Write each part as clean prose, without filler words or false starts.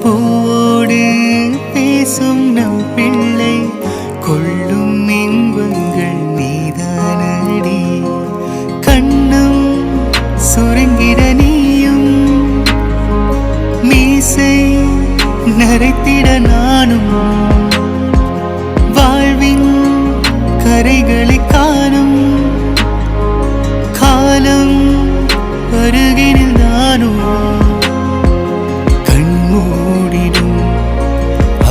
பூவோடு பேசும் நம் பிள்ளை கொள்ளும் இன்பங்கள் நீதானடி. கண்ணும் சுருங்கிட நீயும் மீசை நரைத்திட நானும் வாழ்வின் கரைகளை காணும் காலம் அருகினில் நானும் கண்மூடிடும்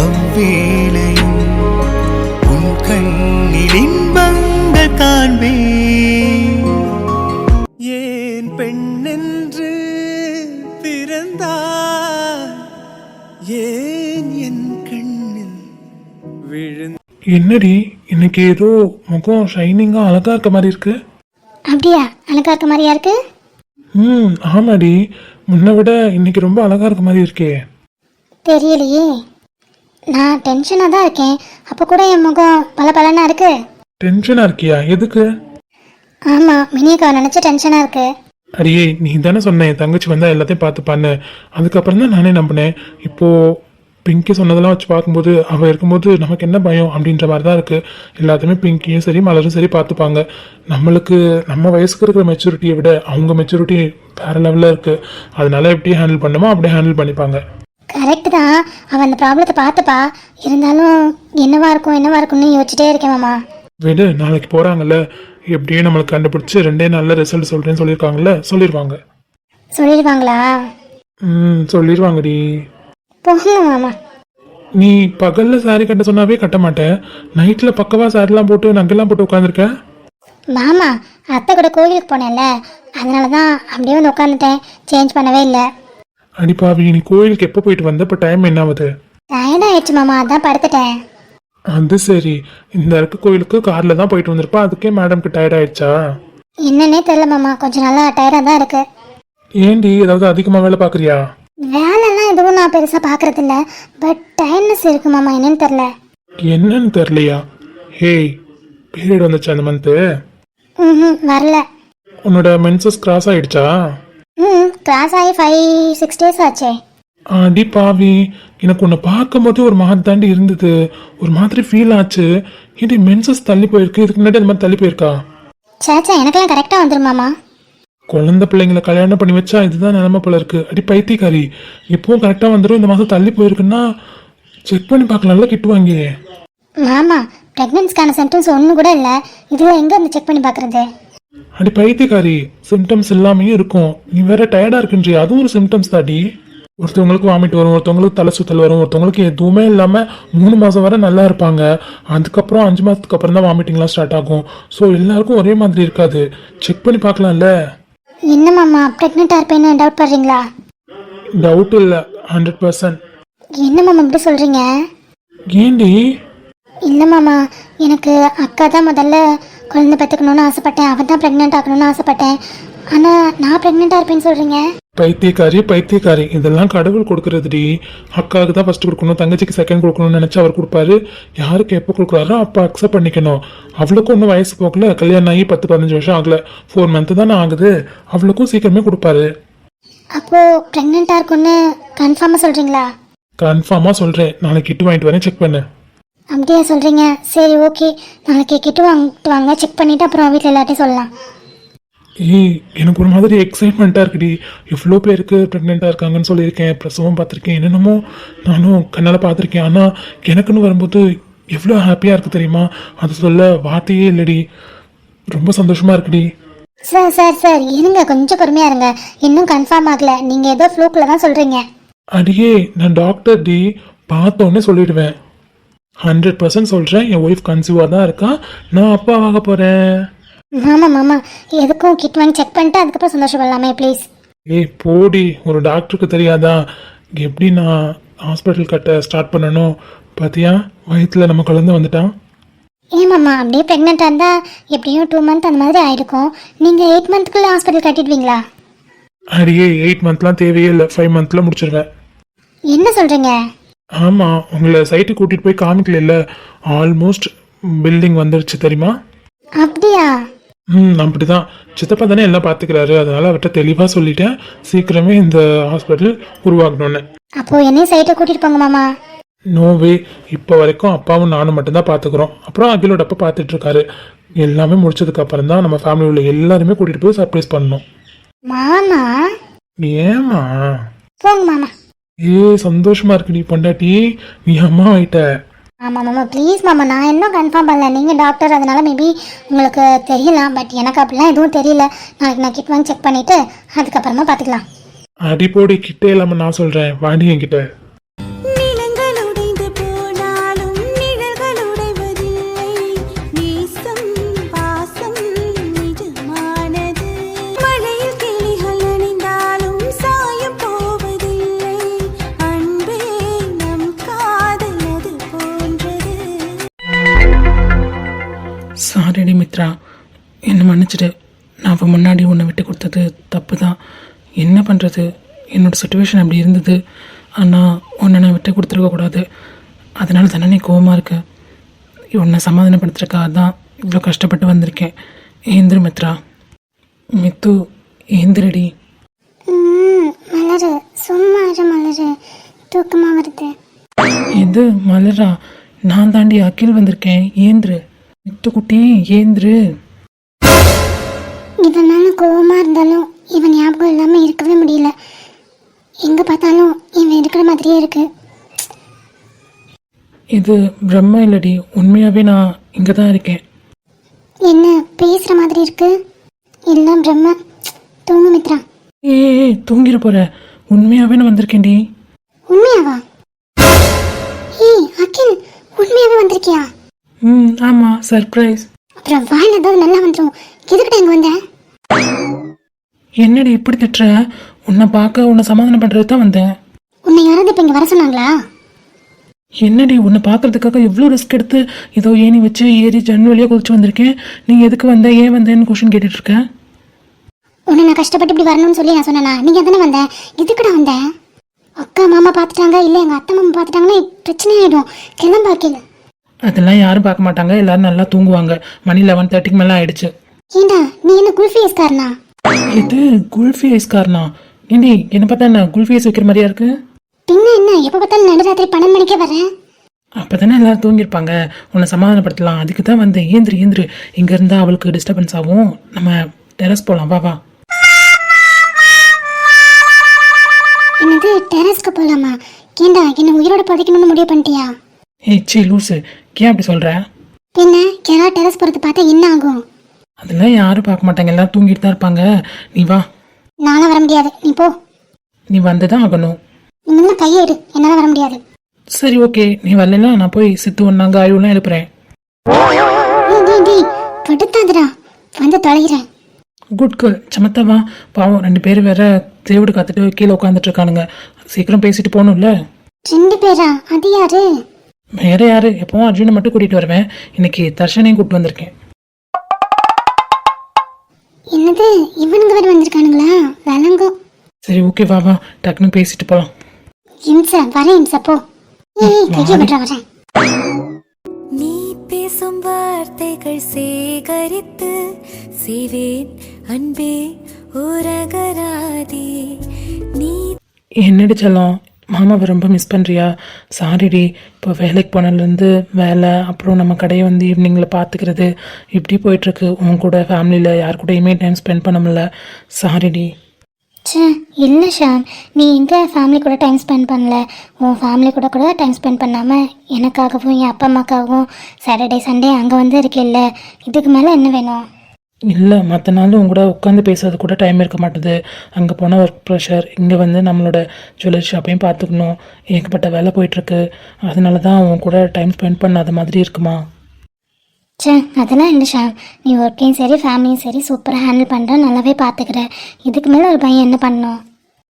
அவ்வேளையும் உன் கண்ணில் இன்பங்கள் காண்பே. ஏன் பெண்ணென்று பிறந்தாய், ஏன் என் கண்ணில் விழுந்த. என்னடி இன்னைக்கு ஏதோ முகம் ஷைனிங்கா அழகா இருக்க மாதிரி இருக்கு? அப்படியா? அழகா இருக்க மாதிரியா இருக்கு? ஆமாடி, முன்ன விட இன்னைக்கு ரொம்ப அழகா இருக்க மாதிரி இருக்கே. தெரியலையே, நான் டென்ஷனாக தான் இருக்கேன். அப்போ கூட என் முகம் பல பலனா இருக்கு. டென்ஷனா இருக்கியா? எதுக்கு? ஆமாம், மினியக்காவை நினச்சி டென்ஷனாக இருக்கு. அடியே, நீ தானே சொன்ன என் தங்கச்சி வந்தா எல்லாத்தையும் பார்த்துப்பான்னு. அதுக்கப்புறம் தான் நானே நம்பினேன். இப்போ பிங்கி சொன்னதெல்லாம் வச்சு பார்க்கும்போது அவள் இருக்கும்போது நமக்கு என்ன பயம் அப்படின்ற மாதிரி தான் இருக்குது. எல்லாத்தையுமே பிங்கியும் சரி மலரும் சரி பார்த்துப்பாங்க. நம்மளுக்கு நம்ம வயசுக்கு இருக்கிற மெச்சூரிட்டியை விட அவங்க மெச்சூரிட்டி வேறு லெவலில் இருக்குது. அதனால எப்படி ஹேண்டில் பண்ணுமோ அப்படியே ஹேண்டில் பண்ணிப்பாங்க. கரெக்டு தான், அவன் அந்த ப்ராப்ளத்தை பார்த்துப்பா. இருந்தாலும் என்னவா இருக்கும்னு யோசிச்சுட்டே இருக்கேன் மாமா. விடு, நாளைக்கு போகிறாங்கல்ல, எப்படியும் நம்மளுக்கு கண்டுபிடிச்சி 2 நாளில் ரிசல்ட் சொல்கிறேன்னு சொல்லியிருக்காங்கல்ல, சொல்லிடுவாங்க. சொல்லிடுவாங்களா? சொல்லிடுவாங்கடி. போங்க மாமா. நீ பகல்ல சாரி கட்ட சொன்னாவே கட்ட மாட்டேன், நைட்ல பக்கவா சாரிலாம் போட்டு நகைலாம் போட்டு உட்காந்துருக்க. மாமா, அத்தை கூட கோயிலுக்கு போனேன்ல, அதனால தான் அப்படியே வந்து உட்காந்துட்டேன். சேஞ்ச் பண்ணவே இல்லை. அடிப்பாவி, நீ கோயிலுக்கு எப்போ போயிட்டு வந்த? இப்போ டைம் என்ன ஆகுது? டயர்ட் ஆயிடுச்சு மாமா, அதான் படுத்துட்டேன். அது சரி, இந்த இருக்க கோயிலுக்கு கார்ல தான் போயிட்டு வந்திருப்பா, அதுக்கே மேடம்க்கு டயர்ட் ஆயிடுச்சா? என்னன்னே தெரியல மாமா, கொஞ்சம் நல்லா டயர்டாக தான் இருக்கு. ஏண்டி, ஏதாவது அதிகமாக வேலை பார்க்குறியா? வேலைலாம் எதுவும் நான் பெருசாக பார்க்கறது இல்லை, பட் டயர்ட்னஸ் இருக்கு மாமா. என்னன்னு தெரில. என்னன்னு தெரியலையா? ஹேய், பீரியட் வந்துச்சு அந்த மந்த்து? வரல. உன்னோட மென்சஸ் கிராஸ் ஆயிடுச்சா? கிளாஸ் ஆகி 5-6 days ஆச்சே. அடி பாவி, எனக்கு உன்னை பார்க்கும் போதே ஒரு மாதிரி தாண்டி இருந்தது, ஒரு மாதிரி ஃபீல் ஆச்சு. ஏன்டி மென்சஸ் தள்ளி போயிருக்கு? இதுக்கு முன்னாடி அந்த மாதிரி தள்ளி போயிருக்கா? சேச்சா, எனக்கெல்லாம் கரெக்டாக வந்துருமாமா. குழந்தை பிள்ளைங்களை கல்யாணம் பண்ணி வச்சா இதுதான் நிலைமை போல இருக்கு. அடி பைத்தியக்காரி, இப்பவும் கரெக்டா வந்துடும். இந்த மாசம் தள்ளி போயிருக்குன்னா செக் பண்ணி பார்க்கலாம்ல, கிட்டுவாங்க. மாமா, பிரெக்னன்ஸ்க்கான சிம்டம்ஸ் ஒன்று கூட இல்லை, இதில் எங்கே வந்து செக் பண்ணி பார்க்குறது? அடி பைத்தியக்காரி, சிம்டம்ஸ் எல்லாமே இருக்கும். நீ வேற டயர்டா இருக்குன்றி, அதுவும் ஒரு சிம்டம்ஸ் தாடி. ஒருத்தவங்களுக்கு வாமிட் வரும், ஒருத்தவங்களுக்கு தலை சுத்தல் வரும், ஒருத்தவங்களுக்கு எதுவுமே இல்லாமல் 3 மாதம் வரை நல்லா இருப்பாங்க. அதுக்கப்புறம் 5 மாதத்துக்கு அப்புறம் தான் வாமிட்டிங்லாம் ஸ்டார்ட் ஆகும். ஸோ எல்லாருக்கும் ஒரே மாதிரி இருக்காது, செக் பண்ணி பார்க்கலாம்ல. என்ன மாமா, ப்ரெக்னெண்ட்டாக இருப்பேன்னு டவுட் பண்றீங்களா? டவுட் இல்லை, 100%. என்ன மாமா இப்படி சொல்கிறீங்க? ஏண்டி? இல்லை மாமா, எனக்கு அக்கா தான் முதல்ல குழந்தை பெற்றுக்கணும்னு ஆசைப்பட்டேன், அவன் தான் ப்ரெக்னென்ட் ஆகணும்னு ஆசைப்பட்டேன். ஆனால் நான் ப்ரெக்னெண்ட்டாக இருப்பேன்னு சொல்கிறீங்க. பைத்தியக்காரி, இதெல்லாம் கடவுள் கொடுக்கறதுடி. அக்காவுக்கு தான் ஃபர்ஸ்ட் கொடுக்கணும், தங்கச்சிக்கு செகண்ட் கொடுக்கணும்னு நினச்சி அவர் கொடுப்பாரு. யாருக்கு எப்போ கொடுக்குறாரோ அப்போ அக்செப்ட் பண்ணிக்கணும். அவளுக்கும் ஒன்றும் வயசு போகல, கல்யாணம் ஆகி 10-15 வருஷம் ஆகல, 4 months தானே ஆகுது. அவளுக்கும் சீக்கிரமே கொடுப்பாரு. அப்போது ப்ரெக்னெண்ட்டாக இருக்குன்னு கன்ஃபார்மாக சொல்கிறீங்களா? கன்ஃபார்மாக சொல்கிறேன், நாளைக்கு கிட்டு வாங்கிட்டு வரேன், செக் பண்ணு. அப்படியே சொல்கிறீங்க? சரி, ஓகே, நாளைக்கு கிட்டு வாங்கிட்டு வாங்க, செக் பண்ணிவிட்டு அப்புறம் வீட்டில் எல்லாத்தையும் சொல்லலாம். ஏய், எனக்கு ஒரு மாதிரி எக்ஸைட்மெண்ட்டாக இருக்குடி. எவ்வளோ பேருக்கு ப்ரெக்னெண்ட்டாக இருக்காங்கன்னு சொல்லியிருக்கேன், பிரசவம் பார்த்துருக்கேன், என்னென்னமோ நானும் கண்ணால் பார்த்துருக்கேன். ஆனால் எனக்குன்னு வரும்போது எவ்வளோ ஹாப்பியாக இருக்குது தெரியுமா? அது சொல்ல வார்த்தையே இல்லடி. ரொம்ப சந்தோஷமாக இருக்குடி. சார் இருங்க, கொஞ்சம் பொறுமையாக இருங்க, இன்னும் கன்ஃபார்ம் ஆகலை. நீங்கள் ஏதோ ஃப்ளூக்கில் தான் சொல்கிறீங்க. அடியே, நான் டாக்டர் டி, பார்த்தோன்னே சொல்லிடுவேன். 100% சொல்கிறேன், என் ஒய்ஃப் கன்சீவாக தான் இருக்கா, நான் அப்பா ஆக போகிறேன். மாமா, எதுக்கும் கிட் வாங்கி செக் பண்ணிட்டு அதுக்கப்புறம் சந்தோஷப்படலாமே ப்ளீஸ். ஏய் போடி, ஒரு டாக்டருக்கு தெரியாதா எப்படி நான் ஹாஸ்பிட்டல் கட்ட ஸ்டார்ட் பண்ணணும்? பார்த்தியா, வயிற்றுல நம்ம குழந்தை வந்துட்டான். ஏமாம்மா, அப்படியே ப்ரெக்னெண்ட்டாக இருந்தால் எப்படியும் 2 months அந்த மாதிரி ஆகிருக்கும். நீங்கள் 8 monthக்குள்ளே ஹாஸ்பிட்டல் கட்டிடுவீங்களா? அடியே, 8 monthலாம் தேவையே இல்லை, 5 monthல முடிச்சிருவேன். என்ன சொல்கிறீங்க? ஆமாம், உங்களை சைட்டு கூட்டிகிட்டு போய் காமிக்கல, ஆல்மோஸ்ட் பில்டிங் வந்துருச்சு தெரியுமா? அப்படியா? அப்படிதான். சித்தப்பா தானே எல்லாம் பார்த்துக்கிறாரு, அதனால அவர்கிட்ட தெளிவாக சொல்லிட்டேன் சீக்கிரமே இந்த ஹாஸ்பிட்டல் உருவாக்கணும்னு. அப்போது என்னையும் சைட்டை கூட்டிகிட்டு போங்க மாமா. நோவே, இப்போ வரைக்கும் அப்பாவும் நானும் மட்டும்தான் பார்த்துக்குறோம். அப்புறம் அகிலோட அப்பா பார்த்துட்டு இருக்காரு. எல்லாமே முடிச்சதுக்கு அப்புறம் தான் நம்ம ஃபேமிலி உள்ள எல்லாருமே கூட்டிட்டு போய் சர்ப்ரைஸ் பண்ணணும். மாமா ஏமா? போங்க மாமா. சந்தோஷமா இருக்கு நீ பொண்டாட்டி, நீ அம்மா ஆயிட்ட. ஆமாம் மாமா ப்ளீஸ் மாமா, நான் இன்னும் கன்ஃபார்ம் பண்ணல. நீங்கள் டாக்டர், அதனால மேபி உங்களுக்கு தெரியலாம். பட் எனக்கு அப்படிலாம் எதுவும் தெரியல. நாளைக்கு நான் கிட்ட வந்து செக் பண்ணிவிட்டு அதுக்கப்புறமா பார்த்துக்கலாம். அடிப்போடி கிட்டே இல்லாம நான் சொல்றேன், வாடி என்கிட்ட. சாரிடி மித்ரா, என்னை மன்னிச்சிடு. நான் இப்போ முன்னாடி உன்னை விட்டு கொடுத்தது தப்பு தான். என்ன பண்ணுறது, என்னோடய சுச்சுவேஷன் அப்படி இருந்தது. ஆனால் உன்னை நான் விட்டு கொடுத்துருக்கக்கூடாது. அதனால தானே நீ கோவமாக இருக்க. உன்னை சமாதானப்படுத்துறதுக்காக தான் இவ்வளோ கஷ்டப்பட்டு வந்திருக்கேன். ஏந்திரு மித்ரா. மித்து, ஏந்திரடி. மலரு சும்மா மலரு, தூக்கமாக வருது. இது மலரா? நான் தாண்டி அகில் வந்திருக்கேன். ஏந்திரு மித்து குட்டி, ஏந்திரு. இவன் மேலே கோவமாக இருந்தாலும் இவன் ஞாபகம் இல்லாமல் இருக்கவே முடியல. எங்கே பார்த்தாலும் இவன் இருக்கிற மாதிரியே இருக்கு. இது பிரம்ம இல்லடி, உண்மையாகவே நான் இங்கே தான் இருக்கேன். என்ன பேசுகிற மாதிரி இருக்கு? இல்லை பிரம்ம. தூங்கு மித்ரா. ஏய் தூங்கிட போற. உண்மையாகவே நான் வந்திருக்கேன்டி. உண்மையாவா? ஏய் அகில், உண்மையாகவே வந்திருக்கியா? ஆமாம், சர்ப்ரைஸ். அப்புறம் வாயில் ஏதாவது நல்லா வந்துடும். எதுக்கிட்ட இங்கே வந்த? என்னடி இப்படி திட்டுற? உன்னை பார்க்க, உன்னை சமாதானம் பண்ணுறது தான் வந்தேன். உன்னை யாராவது இப்போ இங்கே வர சொன்னாங்களா? என்னடி, உன்னை பார்க்கறதுக்காக எவ்வளோ ரிஸ்க் எடுத்து ஏதோ ஏணி வச்சு ஏறி ஜன்னல் வழியாக குதிச்சு வந்திருக்கேன். நீ எதுக்கு வந்த, ஏன் வந்தேன்னு கொஷின் கேட்டுட்டு இருக்க. உன்னை நான் கஷ்டப்பட்டு இப்படி வரணும்னு சொல்லி நான் சொன்னேனா? நீங்கள் தானே வந்தேன். எதுக்குடா வந்த? அக்கா மாமா பார்த்துட்டாங்க, இல்லை எங்கள் அத்தை மாமா பார்த்துட்டாங்கன்னா பிரச்சனை ஆகிடும். கிளம்பா அகில். அதெல்லாம் யாரும் பார்க்க மாட்டாங்க, எல்லாரும் நல்லா தூங்குவாங்க. மணி 11:30 மேலே ஆயிடுச்சு. ஏண்டா நீ என்ன குல்ஃபி ஐஸ்காரனா? இது குல்ஃபி ஐஸ்காரனா? ஏண்டி என்ன பார்த்தா என்ன குல்ஃபி ஐஸ் வைக்கிற மாதிரியா இருக்கு? பின்ன என்ன, எப்போ பார்த்தாலும் நடுராத்திரி 12 மணிக்கே வரேன். அப்போ தானே எல்லாரும் தூங்கியிருப்பாங்க, உன்னை சமாதானப்படுத்தலாம். அதுக்கு தான் வந்து ஏந்திரு ஏந்திரு. இங்கே இருந்தால் அவளுக்கு டிஸ்டர்பன்ஸ் ஆகும். நம்ம டெரஸ் போகலாம், வா வா. என்னது டெரஸ்க்கு போகலாமா? ஏண்டா என்ன உயிரோட புதைக்கணும்னு முடிவு பண்ணிட்டியா? சி லூசு, ஏன் அப்படி சொல்கிற? பின்ன யாராவது டெரஸ் போகிறது பார்த்தா என்ன ஆகும்? அதெல்லாம் யாரும் பார்க்க மாட்டாங்க, எல்லாரும் தூங்கிட்டு தான் இருப்பாங்க. நீ வா. நானும் வர முடியாது, நீ போ. நீ வந்து தான் ஆகணும். நீங்க கையெடு, என்னால் வர முடியாது. சரி ஓகே, நீ வரலன்னா நான் போய் சித்து ஒன்னாங்க ஆயுள்லாம் எழுப்புறேன். படுத்தாதுடா, வந்து தொலைகிறேன். Good girl, சமத்தவா. பாவம் 2 பேர் வேற தேவடு காத்துட்டு கீழே உட்காந்துட்டு இருக்கானுங்க. சீக்கிரம் பேசிட்டு போகணும்ல. 2 பேரா? அது யாரு? வேற யாரு, எப்பவும் அர்ஜுனை மட்டும் கூட்டிட்டு வருவேன். இன்னைக்கு தர்ஷனையும் கூப்பிட்டு வந்திருக்கேன். என்னது இவனுங்க வேற வந்திருக்கானுங்களா? விளங்கும். சரி ஓகே, வா வா, டக்குன்னு பேசிட்டு போலாம். இம்சா வரேன், இம்சா போ. கையை விட்ற வரேன். நீ பேசும் வார்த்தைகள் சேகரித்து செய்வேன் அன்பே உரகராதி. நீ என்னடி செல்லம், மாமாவை ரொம்ப மிஸ் பண்ணுறியா? சாரிடி, இப்போ வேலைக்கு போனதுலேருந்து வேலை, அப்புறம் நம்ம கடையை வந்து ஈவினிங்கில் பார்த்துக்கிறது இப்படி போயிட்டுருக்கு. உன் கூட ஃபேமிலியில் யார் கூடயுமே டைம் ஸ்பெண்ட் பண்ண முடியல. சாரிடி. சே இல்லை ஷாம், நீ எங்கே ஃபேமிலி கூட டைம் ஸ்பெண்ட் பண்ணல? உன் ஃபேமிலி கூட கூட டைம் ஸ்பெண்ட் பண்ணாமல் எனக்காகவும் என் அப்பா அம்மாக்காகவும் சாட்டர்டே சண்டே அங்கே வந்து இருக்கேல்ல, இதுக்கு மேலே என்ன வேணும்? இல்லை, மற்ற நாள் உங்க கூட உட்காந்து பேசுறது கூட டைம் இருக்க மாட்டுது. அங்கே போனால் ஒர்க் ப்ரெஷர், இங்கே வந்து நம்மளோட ஜுவல்லரி ஷாப்பையும் பார்த்துக்கணும். ஏகப்பட்ட வேலை போயிட்டுருக்கு. அதனால தான் உன் கூட டைம் ஸ்பெண்ட் பண்ணாத மாதிரி இருக்குமா? சே அதெல்லாம் இல்லை ஷாம், நீ ஒர்க்கையும் சரி ஃபேமிலியும் சரி சூப்பராக ஹேண்டில் பண்ணுற, நல்லாவே பார்த்துக்கிற. இதுக்கு மேலே ஒரு பையன் என்ன பண்ணணும்?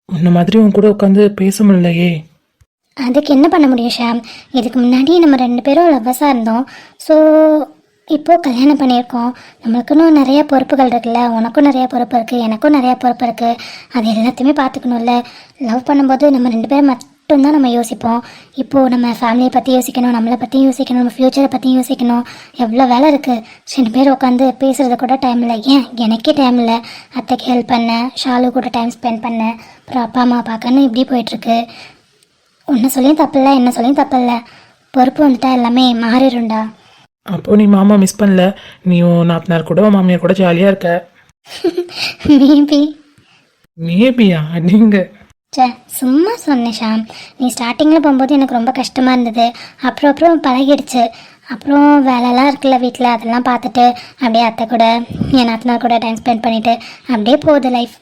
உன்ன மாதிரி உன் கூட உட்காந்து பேச முடியலையே. அதுக்கு என்ன பண்ண முடியும் ஷாம்? இதுக்கு முன்னாடி நம்ம 2 பேரும் லவ்வர்ஸாக இருந்தோம். ஸோ இப்போது கல்யாணம் பண்ணியிருக்கோம். நம்மளுக்குன்னு நிறையா பொறுப்புகள் இருக்குல்ல. உனக்கும் நிறையா பொறுப்பு இருக்குது, எனக்கும் நிறையா பொறுப்பு இருக்குது. அது எல்லாத்தையுமே பார்த்துக்கணும்ல. லவ் பண்ணும்போது நம்ம 2 பேரும் மட்டும்தான் நம்ம யோசிப்போம். இப்போது நம்ம ஃபேமிலியை பற்றி யோசிக்கணும், நம்மளை பற்றியும் யோசிக்கணும், நம்ம ஃப்யூச்சரை பற்றியும் யோசிக்கணும். எவ்வளோ வேலை இருக்குது. 2 பேர் உட்காந்து பேசுகிறது கூட டைம் இல்லை. ஏன் எனக்கே டைம் இல்லை. அத்தைக்கு ஹெல்ப் பண்ணேன், ஷாலு கூட டைம் ஸ்பெண்ட் பண்ணேன், அப்புறம் அப்பா அம்மா பார்க்கணும். இப்படி போயிட்டுருக்கு. உன்னை சொல்லியும் தப்பில்லை, என்ன சொல்லியும் தப்பில்லை. பொறுப்பு வந்துட்டா எல்லாமே மாறிடும்டா. அப்போ நீ மாமா மிஸ் பண்ணல, நீயும் நாத்தனார் கூட மாமியார் கூட ஜாலியாக இருக்க. மேபி. மேபியா? நீங்கள் சே சும்மா சொன்னேன் ஷாம். நீ ஸ்டார்டிங்கில் போகும்போது எனக்கு ரொம்ப கஷ்டமாக இருந்தது. அப்புறம் பழகிடுச்சு. அப்புறம் வேலைலாம் இருக்குல்ல வீட்டில், அதெல்லாம் பார்த்துட்டு அப்படியே அத்தை கூட என் நாத்தனார் கூட டைம் ஸ்பெண்ட் பண்ணிவிட்டு அப்படியே போகுது லைஃப்.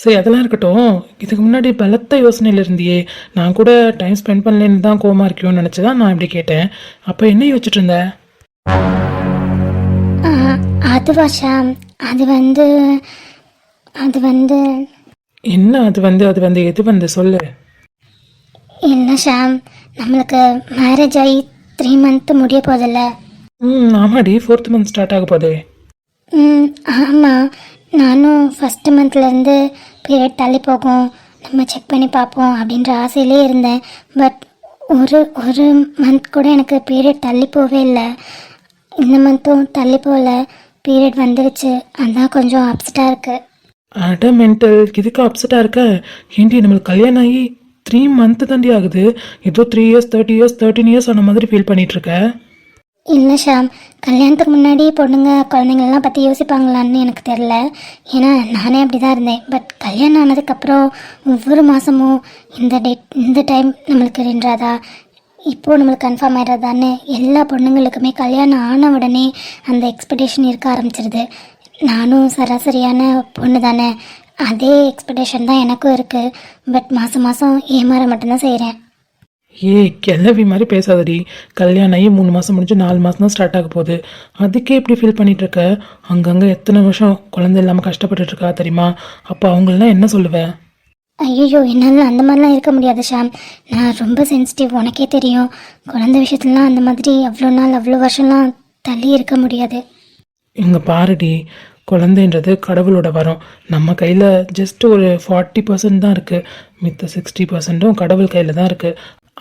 சரி, அதெல்லாம் இருக்கட்டும். இதுக்கு முன்னாடி பலத்த யோசனையில் இருந்தியே, நான் கூட டைம் ஸ்பெண்ட் பண்ணலன்னு தான் கோவமாக இருக்கியோன்னு நினச்சி தான் நான் இப்படி கேட்டேன். அப்போ என்ன யோசிச்சுட்டு இருந்த? அதுவா ஷாம், அது வந்து என்ன அது வந்து எது வந்து சொல்லு. இல்லை ஷாம், நம்மளுக்கு மேரேஜ் ஆகி 3 month முடிய போதில்ல. ஆமாடி, 4th month ஸ்டார்ட் ஆக போதே. ஆமாம். நானும் ஃபஸ்ட்டு மந்த்லேருந்து பீரியட் தள்ளி போகும், நம்ம செக் பண்ணி பார்ப்போம் அப்படின்ற ஆசையிலே இருந்தேன். பட் ஒரு மந்த் கூட எனக்கு பீரியட் தள்ளி போவே இல்லை. இந்த மந்த்தும் தள்ளி போகல, பீரியட் வந்துடுச்சு. அதான் கொஞ்சம் அப்செட்டாக இருக்குது. அட மென்டல், இதுக்கு அப்செட்டாக இருக்க? ஏண்டி, நம்மளுக்கு கல்யாணம் ஆகி 3 month தாண்டி ஆகுது. ஏதோ 3 years 30 years 13 years ஆன மாதிரி ஃபீல் பண்ணிட்டு இருக்க. இல்லை ஷாம், கல்யாணத்துக்கு முன்னாடி பொண்ணுங்க குழந்தைங்களெலாம் பற்றி யோசிப்பாங்களான்னு எனக்கு தெரில. ஏன்னா நானே அப்படி தான் இருந்தேன். பட் கல்யாணம் ஆனதுக்கப்புறம் ஒவ்வொரு மாதமும் இந்த டைம் நம்மளுக்கு நின்றாதா, இப்போது நம்மளுக்கு கன்ஃபார்ம் ஆகிடுறதான்னு எல்லா பொண்ணுங்களுக்குமே கல்யாணம் ஆன உடனே அந்த எக்ஸ்பெக்டேஷன் இருக்க ஆரம்பிச்சிருது. நானும் சராசரியான பொண்ணு தானே, அதே எக்ஸ்பெக்டேஷன் தான் எனக்கும் இருக்குது. பட் மாதம் ஏமாற மட்டும்தான் செய்கிறேன். ஏய் கிளவி மாதிரி பேசாதடி. கல்யாணம் ஆகி 3 மாதம் முடிஞ்சு 4 மாதம் தான் ஸ்டார்ட் ஆக போகுது. அதுக்கே இப்படி ஃபீல் பண்ணிட்டு இருக்க? அங்கங்கே எத்தனை வருஷம் குழந்தை இல்லாமல் கஷ்டப்பட்டுட்டு இருக்கா தெரியுமா? அப்போ அவங்களெலாம் என்ன சொல்லுவேன்? ஐயோ, என்னால் அந்த மாதிரிலாம் இருக்க முடியாது ஷாம். நான் ரொம்ப சென்சிட்டிவ், உனக்கே தெரியும். குழந்தை விஷயத்துலலாம் அந்த மாதிரி அவ்வளோ நாள் அவ்வளோ வருஷம்லாம் தள்ளி இருக்க முடியாது. இங்கே பாருடி, குழந்தைன்றது கடவுளோட வரம். நம்ம கையில் ஜஸ்ட் ஒரு 40% தான் இருக்குது. மித்த 60%ம் கடவுள் கையில் தான் இருக்குது.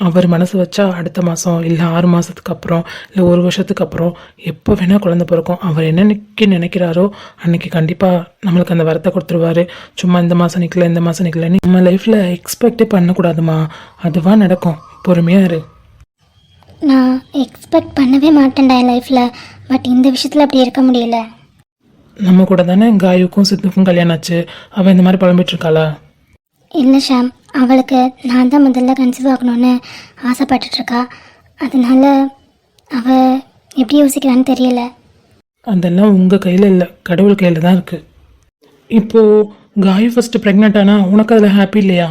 அவர் மனசு வச்சா அடுத்த மாதம் இல்லை 6 மாதத்துக்கு அப்புறம் இல்லை 1 வருஷத்துக்கு அப்புறம் எப்போ வேணால் குழந்தை பிறக்கும். அவர் என்னன்னைக்கு நினைக்கிறாரோ அன்னைக்கு கண்டிப்பாக நம்மளுக்கு அந்த வரத்தை கொடுத்துருவாரு. சும்மா இந்த மாதம் நிற்கல இந்த மாதம் நிற்கலன்னு நம்ம லைஃப்பில் எக்ஸ்பெக்டே பண்ணக்கூடாதுமா. அதுவாக நடக்கும், பொறுமையாக இரு. நான் எக்ஸ்பெக்ட் பண்ணவே மாட்டேன்டா என் லைஃப்பில். பட் இந்த விஷயத்தில் அப்படி இருக்க முடியல. நம்ம கூட தானே காயுக்கும் சித்துக்கும் கல்யாணம் ஆச்சு. அவள் இந்த மாதிரி புலம்பிட்டு இருக்காளா? இல்லை ஷாம், அவளுக்கு நான் தான் முதல்ல கன்சீவ் ஆகணும்னு ஆசைப்பட்டுட்ருக்கா. அதனால அவள் எப்படி யோசிக்கிறான்னு தெரியல. அதெல்லாம் உங்கள் கையில் இல்லை, கடவுள் கையில் தான் இருக்குது. இப்போது காயு ஃபஸ்ட்டு ப்ரெக்னென்ட் ஆனால் உனக்கு அதில் ஹாப்பி இல்லையா?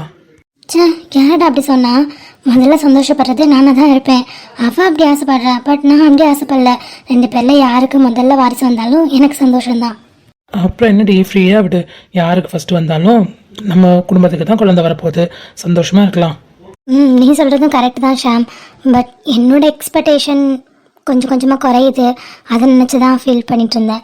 சே, யாரடா அப்படி சொன்னா? முதல்ல சந்தோஷப்படுறது நானாக தான் இருப்பேன். அவள் அப்படி ஆசைப்படுறா, பட் நான் அப்படி ஆசைப்படல. 2 பேரில் யாருக்கு முதல்ல வாரிசு வந்தாலும் எனக்கு சந்தோஷம்தான். அப்புறம் என்னடி, ஃப்ரீயாக விடு. யாருக்கு ஃபஸ்ட்டு வந்தாலும் நம்ம குடும்பத்துக்கு தான் குழந்தை வரப்போகுது. சந்தோஷமாக இருக்கலாம். நீ சொல்கிறதும் கரெக்ட் தான் ஷாம். பட் என்னோட எக்ஸ்பெக்டேஷன் கொஞ்சம் கொஞ்சமாக குறையுது. அதை நினச்சி தான் ஃபீல் பண்ணிட்டு இருந்தேன்.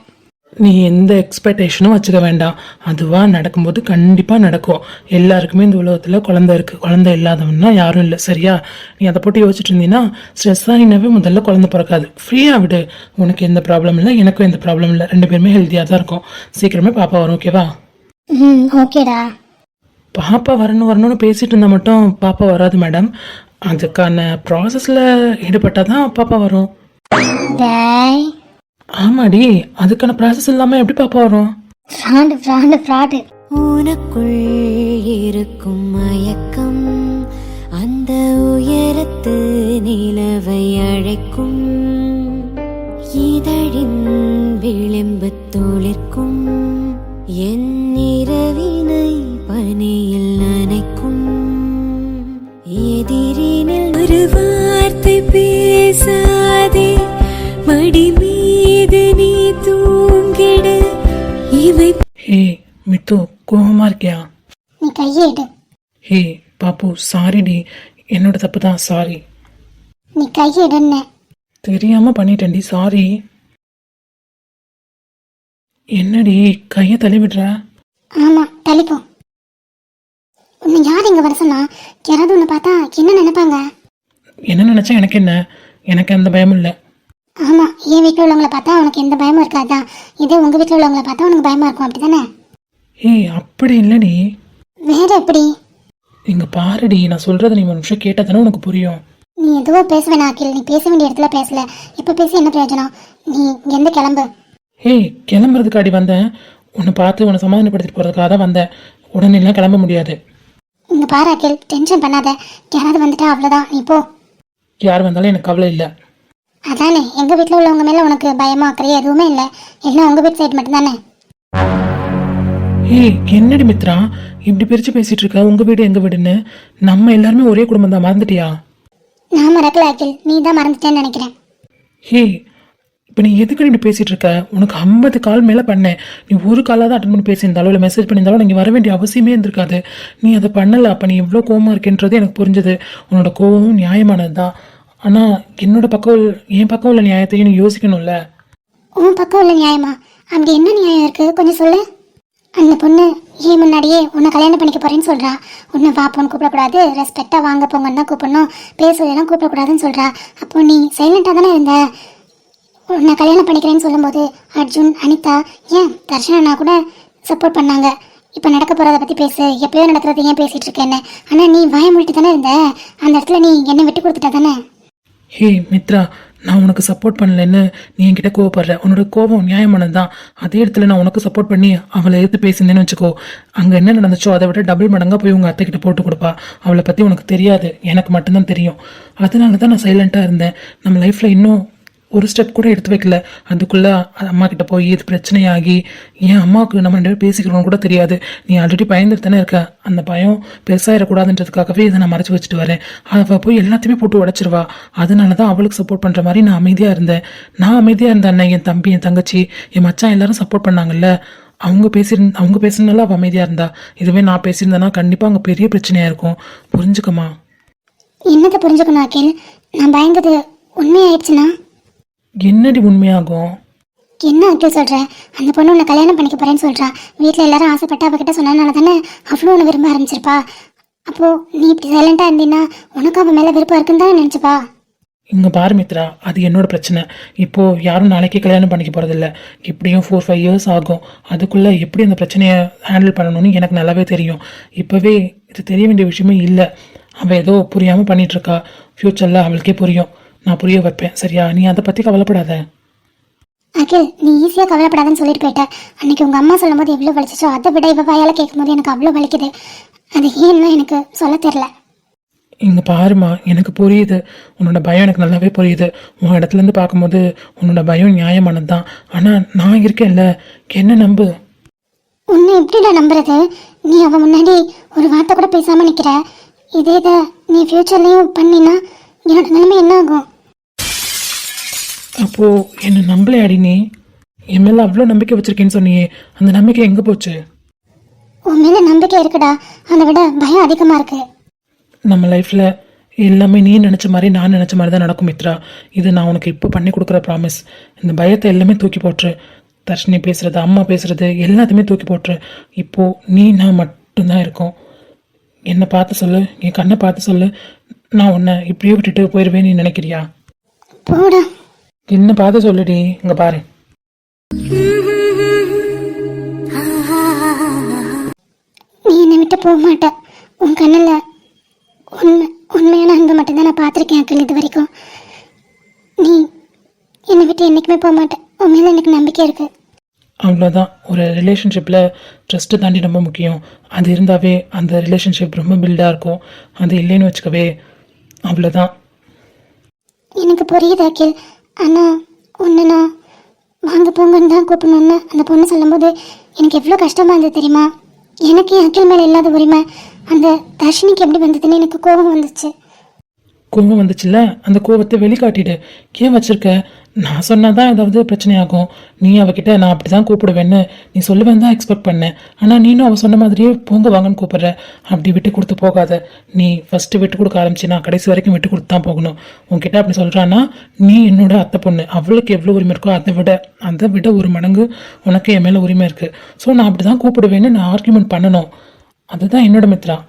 நீ எந்த எக்ஸ்பெக்டேஷனும் வச்சுக்க வேண்டாம். அதுவாக நடக்கும்போது கண்டிப்பாக நடக்கும். எல்லாருக்குமே இந்த உலகத்தில் குழந்தை இருக்குது. குழந்தை இல்லாதவன்னா யாரும் இல்லை, சரியா? நீ அதை போட்டு யோசிச்சுட்டு இருந்தீங்கன்னா ஸ்ட்ரெஸ் ஆகினாவே முதல்ல குழந்தை பிறக்காது. ஃப்ரீயாக விடு. உனக்கு எந்த ப்ராப்ளம் இல்லை, எனக்கும் எந்த ப்ராப்ளம் இல்லை. 2 பேருமே ஹெல்த்தியாக தான் இருக்கும். சீக்கிரமே பாப்பா வரும், ஓகேவா? ஓகேடா. பாப்பா வரணும்னு பேசிகிட்டு இருந்தால் மட்டும் பாப்பா வராது மேடம். அதுக்கான ப்ராசஸில் ஈடுபட்டால் தான் பாப்பா வரும். டேய், ஆமாடி, அதுக்கான ப்ராசஸ் இல்லாமல் எப்படி பாப்பா வரும்? ஃப்ராடு. உனக்குள் இருக்கும் மயக்கம் அந்த உயரத்து நிலவை அழைக்கும். இதழின் விளிம்பு துளிர்க்கும் என் இரவினை பனியில் நனைக்கும். எதிரினில் ஒரு வார்த்தை பேசாதே, மடி மீது நீ தூங்கிடு. இவை ஹே மித்து, கோவமா இருக்கியா? நீ கையேடு. ஹே பாப்பு, சாரிடி, என்னோட தப்பு தான், சாரி. நீ கையேடுன்னு. தெரியாம பண்ணிட்டேன்டி, சாரி. என்னடி கையை தள்ளி விடுற? ஆமாம், தள்ளிப்போம். உன்னை யார் இங்கே வர சொன்னா? யாராவது உன்னை பார்த்தா என்ன நினைப்பாங்க? என்ன நினச்சா எனக்கு என்ன? எனக்கு அந்த பயமும் இல்லை. ஆமாம், என் வீட்டில் உள்ளவங்களை பார்த்தா உனக்கு எந்த பயமும் இருக்காதான். இதே உங்கள் வீட்டில் உள்ளவங்களை பார்த்தா உனக்கு பயமாக இருக்கும், அப்படி தானே? ஏய், அப்படி இல்லைடி. வேற எப்படி? இங்கே பாருடி, நான் சொல்கிறத நீ ஒரு நிமிஷம் கேட்டால் தானே உனக்கு புரியும். நீ எதுவும் பேச வேணாம் அகில். நீ பேச வேண்டிய இடத்துல பேசல. இப்போ பேசி என்ன பிரயோஜனம்? நீ இங்கேருந்து கிளம்பு. ஏய், கிளம்புறதுக்காடி வந்தேன். உன்னை பார்த்து உன்னை சமாதானப்படுத்திட்டு போகிறதுக்காக தான் வந்தேன். உடனேலாம் கிளம்ப முடியாது. இங்கே பாரு அகில், டென்ஷன் பண்ணாத. யாராவது வந்துட்டா அவ்வளோதான், நீ போ. யார் வந்தாலும் எனக்கு கவலை இல்லை. அதானே, எங்கள் வீட்டில் உள்ளவங்க மேலே உனக்கு பயமா அக்கறையா எதுவுமே இல்லை. எல்லாம் உங்கள் வீட்டு சைடு மட்டும்தானே. ஏய், என்னடி மித்ரா இப்படி பிரித்து பேசிகிட்டு இருக்க? உங்கள் வீடு எங்கள் வீடுன்னு. நம்ம எல்லாருமே ஒரே குடும்பம் தான், மறந்துட்டியா? நான் மறக்கல அகில், நீ தான் மறந்துட்டேன்னு நினைக்கிறேன். ஏய், இப்போ நீ எதுக்கு இப்படி பேசிகிட்டு இருக்க? உனக்கு 50 கால் மேலே பண்ணேன். நீ ஒரு காலாக தான் அட்டன் பண்ணி பேசியிருந்தாலும் இல்லை மெசேஜ் பண்ணியிருந்தாலும் நீங்கள் வர வேண்டிய அவசியமே இருந்திருக்காது. நீ அதை பண்ணலை. அப்போ நீ எவ்வளோ கோவமாக இருக்கேன்றது எனக்கு புரிஞ்சுது. உன்னோட கோவமும் நியாயமானது தான். ஆனால் என் பக்கம் உள்ள நியாயத்தையும் நீ யோசிக்கணும்ல. உன் பக்கம் உள்ள நியாயமா? அப்படி என்ன நியாயம் இருக்குது, கொஞ்சம் சொல்லு. அந்த பொண்ணு ஏன் முன்னாடியே உன்னை கல்யாணம் பண்ணிக்க போகிறேன்னு சொல்கிறா. உன்னை வா போன்னு கூப்பிடக்கூடாது, ரெஸ்பெக்டாக வாங்க போங்கன்னு தான் கூப்பிடணும், பேசுவதெல்லாம் கூப்பிடக்கூடாதுன்னு சொல்கிறா. அப்போ நீ சைலண்ட்டாக தானே இருந்த. உன்னை கல்யாணம் பண்ணிக்கிறேன்னு சொல்லும்போது அர்ஜுன், அனிதா, ஏன் தர்ஷனா கூட சப்போர்ட் பண்ணாங்க. இப்போ நடக்க போகிறத பற்றி பேசு, எப்பயோ நடக்கிறத ஏன் பேசிகிட்டு இருக்கேன்னு. ஆனால் நீ வாய மூடிட்டு தானே இருந்த. அந்த இடத்துல நீ என்னை விட்டு கொடுத்துட்டா தானே. ஹே மித்ரா, நான் உனக்கு சப்போர்ட் பண்ணலன்னு நீ என்கிட்ட கோவப்படுற. உன்னோட கோபம் நியாயமானது தான். அதே இடத்துல நான் உனக்கு சப்போர்ட் பண்ணி அவளை எடுத்து பேசினேன்னு வச்சுக்கோ, அங்கே என்ன நடந்துச்சோ அதை விட டபுள் மடங்காக போய் உங்கள் அத்தைக்கிட்ட போட்டு கொடுப்பா. அவளை பற்றி உனக்கு தெரியாது, எனக்கு மட்டும்தான் தெரியும். அதனால தான் நான் சைலண்ட்டாக இருந்தேன். நம்ம லைஃப்பில் இன்னும் ஒரு ஸ்டெப் கூட எடுத்து வைக்கல. அதுக்குள்ளே அம்மா கிட்ட போய் இது பிரச்சனையாகி என் அம்மாவுக்கு நம்ம 2 பேரும் பேசிக்கிறோம் கூட தெரியாது. நீ ஆல்ரெடி பயந்துட்டு தானே இருக்க. அந்த பயம் பெருசாயிடக்கூடாதுன்றதுக்காகவே இதை நான் மறைச்சி வச்சுட்டு வரேன். அவள் போய் எல்லாத்தையுமே போட்டு உடச்சிருவா. அதனால தான் அவளுக்கு சப்போர்ட் பண்ணுற மாதிரி நான் அமைதியாக இருந்தேன். நான் அமைதியாக இருந்தேன். என் தம்பி, என் தங்கச்சி, என் மச்சான் எல்லாரும் சப்போர்ட் பண்ணாங்கல்ல. அவங்க பேசுறதுனால அவள் அமைதியாக இருந்தா. இதுவே நான் பேசியிருந்தேன்னா கண்டிப்பாக அங்கே பெரிய பிரச்சனையாக இருக்கும். புரிஞ்சுக்கமா? என்னத்தை புரிஞ்சுக்கணும் அகில்? நான் பயந்தது உண்மையாயிடுச்சுன்னா என்னடி உண்மையாகும்? என்ன அகில் சொல்கிற? அந்த பொண்ணு உன்னை கல்யாணம் பண்ணிக்க போகிறேன்னு சொல்கிறா. வீட்டில் எல்லாரும் ஆசைப்பட்டு அவகிட்ட சொன்னதுனால தானே அவ்வளோ உன்னை விரும்ப ஆரம்பிச்சிருப்பா. அப்போது நீ இப்படி சைலண்ட்டாக இருந்தீன்னா உனக்கு அவன் மேலே விருப்பம் இருக்குன்னு தானே நினச்சிப்பா. இங்கே பாரு மித்ரா, அது என்னோட பிரச்சனை. இப்போது யாரும் நாளைக்கே கல்யாணம் பண்ணிக்க போகிறதில்ல. இப்படியும் 4-5 இயர்ஸ் ஆகும். அதுக்குள்ளே எப்படி அந்த பிரச்சனையை ஹேண்டில் பண்ணணும்னு எனக்கு நல்லாவே தெரியும். இப்போவே இது தெரிய வேண்டிய விஷயமே இல்லை. அவள் ஏதோ புரியாமல் பண்ணிகிட்ருக்கா. ஃப்யூச்சரில் அவளுக்கே புரியும். நான் புரிய வைப்பேன், சரியா? நீ அதை பற்றி கவலைப்படாத. அகில், நீ ஈஸியாக கவலைப்படாதன்னு சொல்லிட்டு போயிட்ட. அன்னைக்கு உங்கள் அம்மா சொல்லும் போது எவ்வளோ வலிச்சிச்சோ அதை விட இவ வாயால் கேட்கும் போது எனக்கு அவ்வளோ வலிக்குது. அது ஏன்னா எனக்கு சொல்ல தெரில. இங்கே பாருமா, எனக்கு புரியுது. உன்னோட பயம் எனக்கு நல்லாவே புரியுது. உன் இடத்துலேருந்து பார்க்கும்போது உன்னோட பயம் நியாயமானது தான். ஆனால் நான் இருக்கேன்ல, என்ன நம்பு. உன்னை எப்படிடா நம்புறது? நீ அவன் முன்னாடி ஒரு வார்த்தை கூட பேசாமல் நிற்கிற. இதே இதை நீ ஃப்யூச்சர்லேயும் பண்ணினா என்னோட நிலைமை என்ன ஆகும்? அப்போது என்னை நம்பலையாடி நீ? என் மேலே அவ்வளோ நம்பிக்கை வச்சுருக்கேன்னு சொன்னியே, அந்த நம்பிக்கை எங்கே போச்சு? உன் மேலே நம்பிக்கை இருக்குடா, அதை விட பயம் அதிகமாக இருக்குது. நம்ம லைஃப்பில் எல்லாமே நீ நினச்ச மாதிரி நான் நினச்ச மாதிரி தான் நடக்கும் மித்ரா. இது நான் உனக்கு இப்போ பண்ணி கொடுக்குற ப்ராமிஸ். இந்த பயத்தை எல்லாமே தூக்கி போட்டுரு. தர்ஷினி பேசுகிறது, அம்மா பேசுகிறது எல்லாத்தையுமே தூக்கி போட்டுரு. இப்போது நீ நான் மட்டும்தான் இருக்கோம். என்னை பார்த்து சொல்லு, என் கண்ணை பார்த்து சொல்லு. நான் உன்னை இப்படியே விட்டுட்டு போயிடுவேன் நீ நினைக்கிறியா? போடா. என்ன பார்த்து சொல்லுடி. இங்கே பாரு, நீ என்னை விட்டு போக மாட்ட. உன் கண்ணில் உண்மையான அன்பை மட்டும்தான் நான் பார்த்துருக்கேன் அகில் இது வரைக்கும். நீ என்னை விட்டு என்றைக்குமே போக மாட்டேன். உன் மேலே எனக்கு நம்பிக்கை இருக்குது. அவ்வளோதான். ஒரு ரிலேஷன்ஷிப்பில் ட்ரஸ்ட்டு தாண்டி ரொம்ப முக்கியம். அது இருந்தாவே அந்த ரிலேஷன்ஷிப் ரொம்ப பில்டாக இருக்கும். அது இல்லைன்னு வச்சுக்கவே அவ்வளோதான். எனக்கு புரியுது அகில். ஆனால் ஒன்று நான் வாங்க போங்கன்னு தான் கூப்பிடணுன்னு அந்த பொண்ணு சொல்லும்போது எனக்கு எவ்வளோ கஷ்டமாக இருந்தது தெரியுமா? எனக்கு என் அகில் மேலே இல்லாத உரிமை அந்த தர்ஷினிக்கு எப்படி வந்ததுன்னு எனக்கு கோபம் வந்துச்சு. கோபம் வந்துச்சுல்ல, அந்த கோபத்தை வெளிக்காட்டிடு. ஏன் வச்சிருக்க? நான் சொன்னாதான் ஏதாவது பிரச்சனையாகும். நீ அவகிட்ட நான் அப்படி தான் கூப்பிடுவேன்னு நீ சொல்லுவேன் தான் எக்ஸ்பெக்ட் பண்ணேன். ஆனால் நீனும் அவள் சொன்ன மாதிரியே போங்க வாங்கன்னு கூப்பிட்ற. அப்படி விட்டு கொடுத்து போகாத. நீ ஃபஸ்ட்டு விட்டு கொடுக்க ஆரம்பிச்சு நான் கடைசி வரைக்கும் விட்டு கொடுத்து தான் போகணும். உன்கிட்ட அப்படி சொல்கிறான்னா நீ என்னோட அத்தை பொண்ணு. அவளுக்கு எவ்வளோ உரிமை இருக்கோ அதை விட 1 மடங்கு உனக்கு என் மேலே உரிமை இருக்குது. ஸோ நான் அப்படி தான் கூப்பிடுவேன்னு நான் ஆர்கியூமெண்ட் பண்ணணும். அதுதான் என்னோட மித்ரா.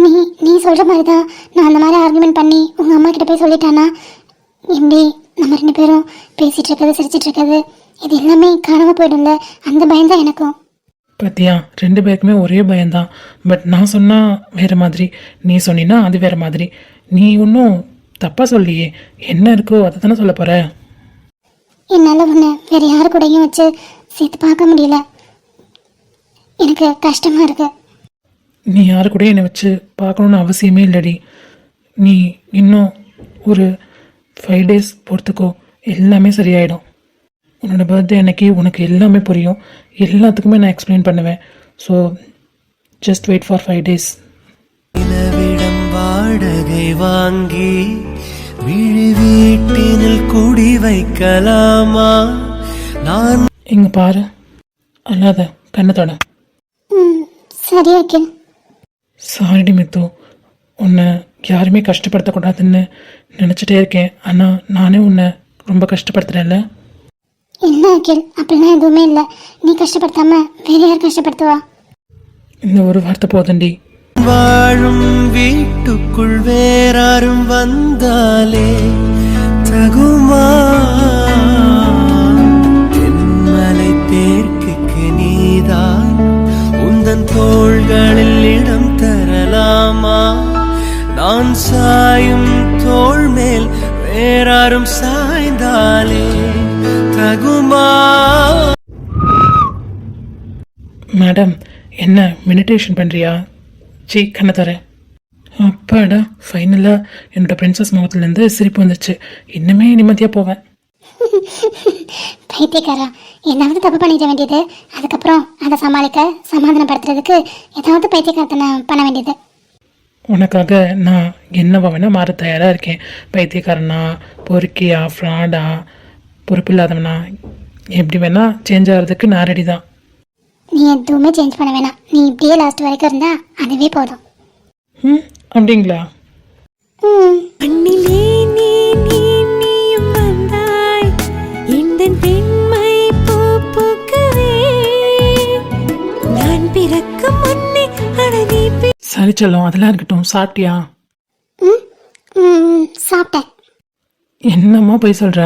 நீ நீ சொல்கிற மாதிரி தான் நான் அந்த மாதிரி ஆர்குமெண்ட் பண்ணி உங்கள் அம்மா கிட்ட போய் சொல்லிட்டானா எப்படி நம்ம 2 பேரும் பேசிகிட்டு இருக்கிறது சிரிச்சிட்டு இருக்கிறது இது எல்லாமே காணாமல் போயிடும்ல அந்த பயம்தான் எனக்கும். பார்த்தியா 2 பேருக்குமே ஒரே பயம்தான். பட் நான் சொன்னால் வேறு மாதிரி, நீ சொன்னினா அது வேறு மாதிரி. நீ ஒன்றும் தப்பாக சொல்லியே, என்ன இருக்கோ அதை தானே சொல்ல போகிற. என்னால் உன்னை வேறு யாரு கூடயும் வச்சு சேர்த்து பார்க்க முடியல, எனக்கு கஷ்டமாக இருக்கு. நீ யாரு கூட என்னை வச்சு பார்க்கணுன்னு அவசியமே இல்லடி. நீ இன்னும் ஒரு 5 days பொறுத்துக்கோ, எல்லாமே சரியாயிடும். உன்னோட பர்த்டே அன்னைக்கு உனக்கு எல்லாமே புரியும், எல்லாத்துக்குமே நான் எக்ஸ்பிளைன் பண்ணுவேன். So just wait for 5 days. நிலவிடம் வாடகை வாங்கி விழி வீட்டினில் குடி வைக்கலாமா? நான் இங்கே பாரு, அல்லாத கண்ணத்தோட. சரி அகில். சாரிடி மித்து, உன்னை யாருமே கஷ்டப்படுத்தக்கூடாதுன்னு நினச்சிட்டே இருக்கேன். ஆனால் நானே உன்னை ரொம்ப கஷ்டப்படுத்துகிறேன்ல. இல்லை அகில், அப்படிலாம் எதுவுமே இல்லை. நீ கஷ்டப்படுத்தாம வேற யார் கஷ்டப்படுத்துவா? இந்த ஒரு வார்த்தை போதண்டி. வாழும் வீட்டுக்குள் வேறாரும் வந்தாலே தகுமா? தென்மலை தேர்க்குக்கு நீதான் உந்தன் தோள்களில் இடம் தரலாமா? நான் சாயும் தோள் மேல் வேறாரும் சாய்ந்தாலே தகுமா? மேடம், என்ன மெடிடேஷன் பண்ணுறியா? கண்ணை தரேன். அப்பாடா, ஃபைனலாக என்னோட பிரின்சஸ் முகத்துலேருந்து சிரிப்பு வந்துச்சு. இன்னுமே நிம்மதியாக போவேன். பைத்தியக்காரா, ஏதாவது தப்பு பண்ணிட வேண்டியது, அதுக்கப்புறம் அதை சமாதானப்படுத்துறதுக்கு ஏதாவது பைத்தியக்காரத்தனை பண்ண வேண்டியது. உனக்காக நான் என்னவா வேணால் மாற தயாராக இருக்கேன். பைத்தியக்காரனா, பொறுக்கியா, ஃப்ராடா, பொறுப்பில்லாதவனா, எப்படி வேணால் சேஞ்ச் ஆகிறதுக்கு நான் ரெடி தான். நீ எதுவுமே சேஞ்ச் பண்ண வேணாம். நீ இப்படியே லாஸ்ட் வரைக்கும் இருந்தா அதுவே போதும். அப்படிங்களா? கண்ணிலே நீ நீ நீயும் வந்தாய், எந்தன் பெண்மை பூ பூக்கவே, நான் பிறக்கும் முன்னே அழகி. சரி செல்லம், அதெல்லாம் இருக்கட்டும். சாப்பிட்டியா? சாப்பிட்டேன். என்னம்மா போய் சொல்கிற?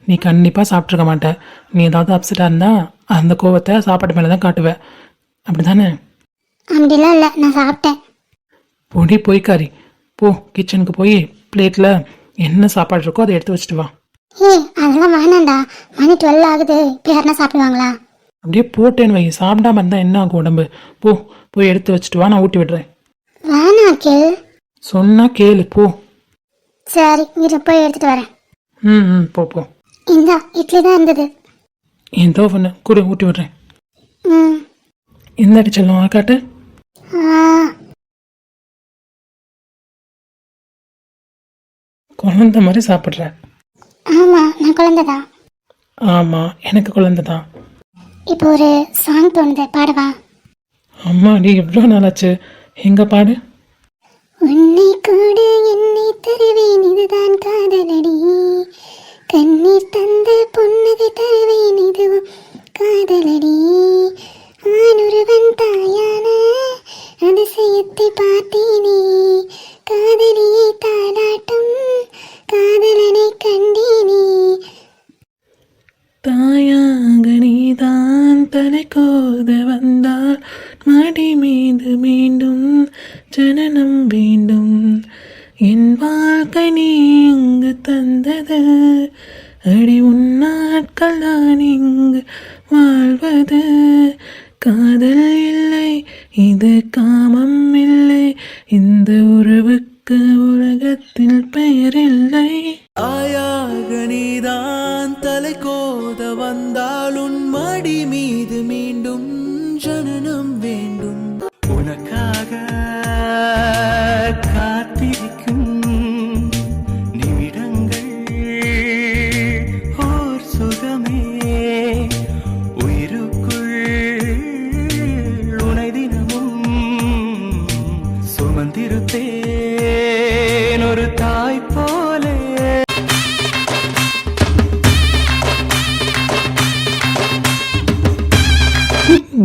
நீ கண்டிப்பாக சாப்பிட்ருக்க மாட்ட. நீ ஏதாவது அப்செட்டாக இருந்தால் அந்த கோவத்தை சாப்பாட்டு மேலே தான் காட்டுவேன், அப்படி தானே? அப்படிலாம் இல்லை, நான் சாப்பிட்டேன். பொடி போய்க்காரி, போ கிச்சனுக்கு போய் பிளேட்டில் என்ன சாப்பாடு இருக்கோ அதை எடுத்து வச்சுட்டு வா. அதெல்லாம் வேணாண்டா, மணி 12 ஆகுது, இப்போ யாருன்னா சாப்பிடுவாங்களா? அப்படியே போட்டேன்னு வை, சாப்பிடாம இருந்தால் என்ன ஆகும் உடம்பு? போய் எடுத்து வச்சுட்டு வா, நான் ஊட்டி விடுறேன். வேணாம் அகில். சொன்னால் கேளு, போ. சரி, இரு போய் எடுத்துட்டு வரேன். போ. இந்த இட்லி தான் இருந்தது. ஏதோ ஒன்று கூட ஊட்டி விடுறேன். ம். இந்த அடி செல்லம் காட்டு. குழந்த மாதிரி சாப்பிட்ற. ஆமாம், நான் குழந்தைதான். ஆமாம், எனக்கு குழந்தை தான். இப்போ ஒரு சாங் தோணுது, பாடவா? அம்மாடி, எவ்வளோ நாளாச்சு. எங்க பாடு. உன்னை கூட என்னை தருவேன், இதுதான் காதலடி. கண்ணீர் தந்த புன்னகை தருவேன், இதுவும் காதலடி. ஆணொருவன் தாயான அதிசயத்தை பார்த்தேனே, காதலியை தாலாட்டும் காதலனை கண்டேனே. தாயாக நீதான் தலை கோத வந்தால் மடி மீது மீண்டும் ஜனனம் வேண்டும். என் வாழ்க்கை நீ இங்கு தந்தது, அடி உன் நாட்கள் நான் இங்கு வாழ்வது. காதல் இல்லை, இது காமம் இல்லை, இந்த உறவுக்கு உலகத்தில் பெயரில்லை. ஆயாக நீதான் தலை கோத வந்தால் உன் மடி மீது மீண்டும் ஜனனம் வேண்டும். உனக்காக காத்திருக்கும் நிமிடங்கள் ஓர் சுகமே, உயிருக்குள் உனை தினமும் சுமந்திருப்பேன் ஒரு தாய் போலே.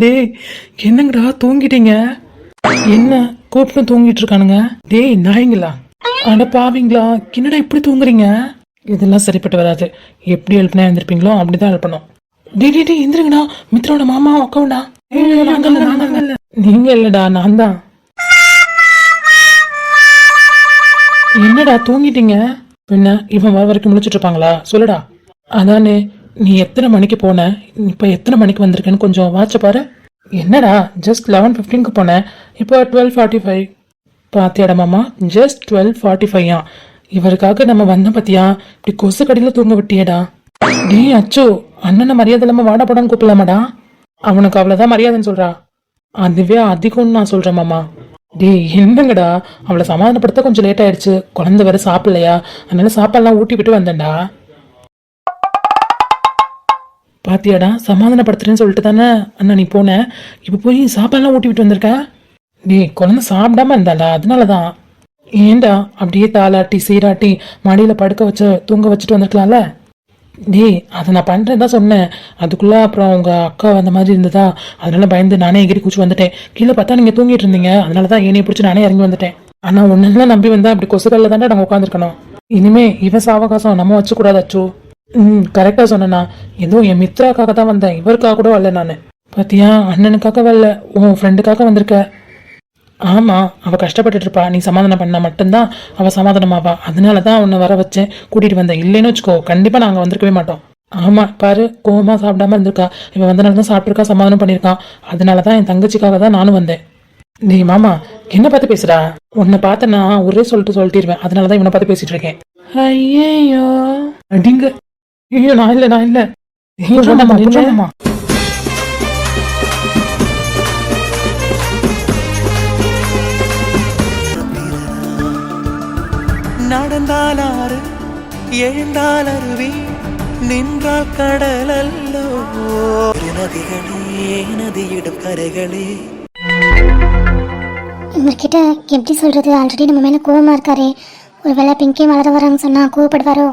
டேய், என்னங்கடா தூங்கிட்டீங்க? என்ன கூப்பிட்டு தூங்கிட்டு இருக்கானுங்க. டேய் நாய்ங்களா, அட பாவீங்களா, என்னடா இப்படி தூங்குறீங்க? இதெல்லாம் சரிப்பட்டு வராது. எப்படி எழுப்பினா எழுந்திருப்பீங்களோ அப்படிதான் எழுப்பணும். டேய் எந்திருங்கடா, மித்ரோட மாமா அக்காவுண்டா. நீங்க இல்லடா, நான் தான். என்னடா தூங்கிட்டீங்க? பின்ன இவன் வர வரைக்கும் முழிச்சிட்டு இருப்பாங்களா? சொல்லுடா. அதானே, நீ எத்தனை மணிக்கு போன, இப்போ எத்தனை மணிக்கு வந்திருக்கேன்னு கொஞ்சம் வாட்ச பாரு. என்னடா ஜஸ்ட் 11:15க்கு போனேன், இப்போ 12:45. பாத்தியாடா மாமா, ஜஸ்ட் 12:45. இவருக்காக நம்ம வந்த பத்தியா இப்படி கொசு கடையில் தூங்க விட்டியடா. டேய் அச்சோ, அண்ணனை மரியாதை இல்லாம வாடா போடான்னு கூப்பிடலாமாடா? அவனுக்கு அவ்வளவுதான் மரியாதைன்னு சொல்றா. அதுவே அதிகம்னு நான் சொல்றேன் மாமா. டேய் என்னங்கடா, அவளை சமாதானப்படுத்த கொஞ்சம் லேட் ஆயிடுச்சு. குழந்தை வேற சாப்பிடலையா, அதனால சாப்பாடுலாம் ஊட்டி விட்டு வந்தேன்டா. பாத்தியாடா, சமாதானப்படுத்துறேன்னு சொல்லிட்டு தானே அண்ணா நீ போன, இப்போ போய் சாப்பாடுலாம் ஊட்டி விட்டு வந்திருக்க. டேய் குழந்தை சாப்பிடாம இருந்தாடா, அதனாலதான். ஏண்டா அப்படியே தாளாட்டி சீராட்டி மடியில படுக்க வச்சு தூங்க வச்சுட்டு வந்திருக்கலாம்ல. டேய் அதை நான் பண்றேன் தான் சொன்னேன். அதுக்குள்ள அப்புறம் உங்க அக்கா அந்த மாதிரி இருந்ததா, அதனால பயந்து நானே எகிரி குச்சி வந்துட்டேன். கீழே பார்த்தா நீங்க தூங்கிட்டு இருந்தீங்க, அதனாலதான் ஏனையை பிடிச்சி நானே இறங்கி வந்துட்டேன். ஆனா ஒன்னெல்லாம் நம்பி வந்தா அப்படி கொசுக்கல்ல தானே நாங்க உட்காந்துருக்கணும். இனிமே இவன் சாவகாசம் நம்ம வச்சு கூடாது அச்சோ. கரெக்டா சொன்னா, ஏதோ என் மித்ராக்காக தான் வந்தேன், இவருக்காக கூட வரல நானு. பாத்தியா, அண்ணனுக்காக வரல, உன் ஃப்ரெண்டுக்காக வந்திருக்க. ஆமா, அவ கஷ்டப்பட்டுட்டு இருப்பா, நீ சமாதானம் பண்ணா மட்டும்தான் அவ சமாதானமாவா. அதனாலதான் உன்னை வர வச்சேன், கூட்டிட்டு வந்தேன். இல்லைன்னு வச்சுக்கோ, கண்டிப்பா நாங்க வந்திருக்கவே மாட்டோம். ஆமா பாரு, கோவமா சாப்பிடாம இருந்திருக்கா, இவன் வந்தனாலதான் சாப்பிட்டுருக்கா, சமாதானம் பண்ணிருக்கான். அதனாலதான் என் தங்கச்சிக்காக தான் நானும் வந்தேன். நீ மாமா என்ன பார்த்து பேசுறா? உன்னை பார்த்த நான் ஒரே சொல்லிட்டுருவேன், அதனாலதான் இவனை பார்த்து பேசிட்டு இருக்கேன். ஐயோ அடிங்க. ஐயோ நான் இல்ல நடந்தால் ஆறு, எழுந்தால் அருவி, நின்றால் கடல் அல்லோ. நதிகளே, நதியிடும் கரைகளே. இவர்கிட்ட எப்படி சொல்றது, ஆல்ரெடி நம்ம மேலே கோவமாக இருக்காரே. ஒரு வேளை பிங்கியும் வளர வராங்கன்னு சொன்னால் கோவப்படுவாரோ?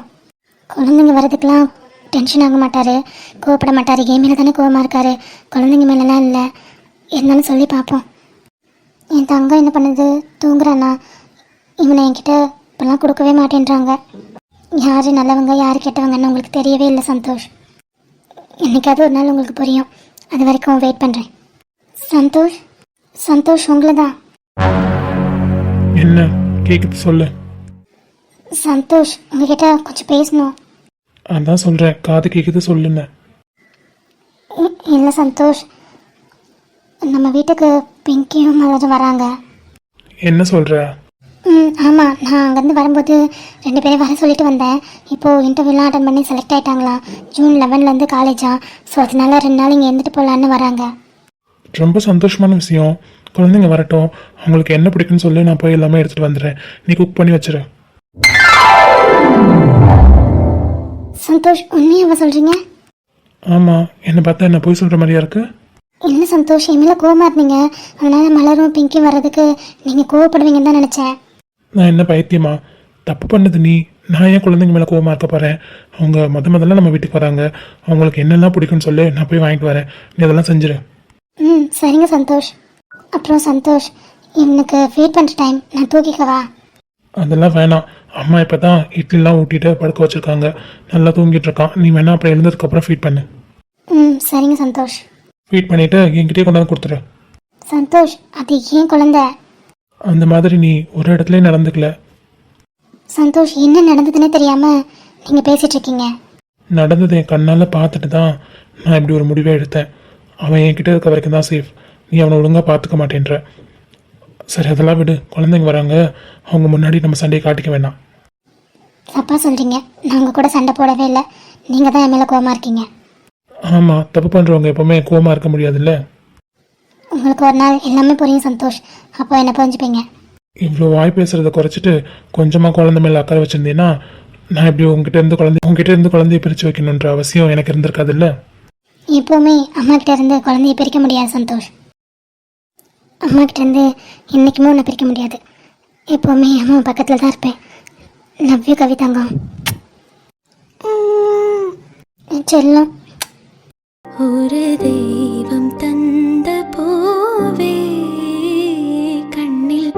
குழந்தைங்க வரதுக்கெலாம் டென்ஷன் ஆக மாட்டார், கோவப்பட மாட்டார். கேம் மேலே தானே கோவமாக இருக்கார், குழந்தைங்க மேலெலாம் இல்லை. இருந்தாலும் சொல்லி பார்ப்போம். என் தங்கம் என்ன பண்ணுது, தூங்குறானா? இவனை என்கிட்ட இப்போல்லாம் கொடுக்கவே மாட்டேன்றாங்க. யார் நல்லவங்க யார் கெட்டவங்கன்னு உங்களுக்கு தெரியவே இல்லை சந்தோஷ். என்னைக்காவது ஒரு நாள் உங்களுக்கு புரியும், அது வரைக்கும் வெயிட் பண்ணுறேன். சந்தோஷ் உங்களை தான். என்ன கேக்குது சொல்லு. சந்தோஷ் உங்ககிட்ட கொஞ்சம் பேசணும். அதான் சொல்றேன், காது கேக்குது சொல்லுங்க. இல்லை சந்தோஷ், நம்ம வீட்டுக்கு பிங்கியும் மலரும் வராங்க. என்ன சொல்ற? ஆமாம், நான் அங்கேருந்து வரும்போது 2 பேரும் வர சொல்லிட்டு வந்தேன். இப்போது இன்டர்வியூலாம் அட்டன் பண்ணி செலக்ட் ஆகிட்டாங்களா. June 11 காலேஜா, ஸோ அதனால 2 நாள் இங்கே இருந்துட்டு போகலான்னு வராங்க. ரொம்ப சந்தோஷமான விஷயம். குழந்தைங்க வரட்டும், அவங்களுக்கு என்ன பிடிக்குன்னு சொல்லி நான் போய் எல்லாமே எடுத்துகிட்டு வந்துடுறேன். நீ குக் பண்ணி வச்சிரு. சந்தோஷ் உண்மையாக சொல்கிறீங்க? ஆமாம், என்னை பார்த்தா என்ன போய் சொல்கிற மாதிரியா இருக்கு? இல்லை சந்தோஷ், என் மேலே கோவமாக இருந்தீங்க, அதனால் மலரும் பிங்கியும் வர்றதுக்கு நீங்கள் கோவப்படுவீங்கன்னு தான் நினச்சேன். நான் என்ன பைத்தியமா? தப்பு பண்ணது நீ, நான் ஏன் குழந்தைங்க மேலே கோவமாக இருக்க போகிறேன்? அவங்க முதல்ல நம்ம வீட்டுக்கு வராங்க, அவங்களுக்கு என்னெல்லாம் பிடிக்குன்னு சொல்லி நான் போய் வாங்கிட்டு வரேன். நீ அதெல்லாம் செஞ்சிரு. சரிங்க சந்தோஷ். அப்புறம் சந்தோஷ், எனக்கு ஃபீட் பண்ணுற டைம், நான் தூக்கிக்கவா? அதெல்லாம் வேணாம், அம்மா இப்போ தான் இட்லிலாம் ஊட்டிட்டு படுக்க வச்சுருக்காங்க, நல்லா தூங்கிட்டு இருக்கான். நீ வேணா அப்புறம் எழுந்ததுக்கப்புறம் ஃபீட் பண்ணு. சரிங்க சந்தோஷ். ஃபீட் பண்ணிவிட்டு என்கிட்டயே கொண்டாந்து கொடுத்துரு. சந்தோஷ், அது ஏன் குழந்தை? அந்த மாதிரி நீ ஒரு இடத்துலயே நடந்துக்கல. சந்தோஷ், என்ன நடந்ததுன்னே தெரியாமல் நீங்கள் பேசிகிட்டு இருக்கீங்க. நடந்ததை என் கண்ணால் பார்த்துட்டு தான் நான் இப்படி ஒரு முடிவை எடுத்தேன். அவன் என்கிட்ட இருக்க வரைக்கும் தான் சேஃப். நீ அவனை ஒழுங்காக பார்த்துக்க மாட்டேன்ற. சரி அதெல்லாம் விடு, குழந்தைங்க வராங்க, அவங்க முன்னாடி நம்ம சண்டையை காட்டிக்க வேண்டாம். தப்பாக சொல்கிறீங்க, நாங்கள் கூட சண்டை போடவே இல்லை, நீங்கள் தான் என் மேலே கோவமாக இருக்கீங்க. ஆமாம், தப்பு பண்ணுறவங்க எப்போவுமே கோவமாக இருக்க முடியாதுல்ல. உங்களுக்கு ஒரு நாள் எல்லாமே புரியும் சந்தோஷ், அப்போ என்ன புரிஞ்சுப்பீங்க. இவ்வளோ வாய் பேசுகிறத குறைச்சிட்டு கொஞ்சமாக குழந்தை மேலே அக்கறை வச்சுருந்தீங்கன்னா நான் இப்படி உங்ககிட்ட இருந்து குழந்தைய பிரித்து வைக்கணுன்ற அவசியம் எனக்கு இருந்திருக்காதுல்ல. எப்போவுமே அம்மா கிட்ட இருந்து குழந்தைய பிரிக்க முடியாது சந்தோஷ். அம்மா கிட்ட இருந்து என்றைக்குமே உன்னை பிரிக்க முடியாது. எப்போவுமே அம்மா பக்கத்தில் தான் இருப்பேன். லவ் யூ கவிதாங்கம். செல்லம். ஒரு தெய்வம் தந்த பூவே கண்ணில்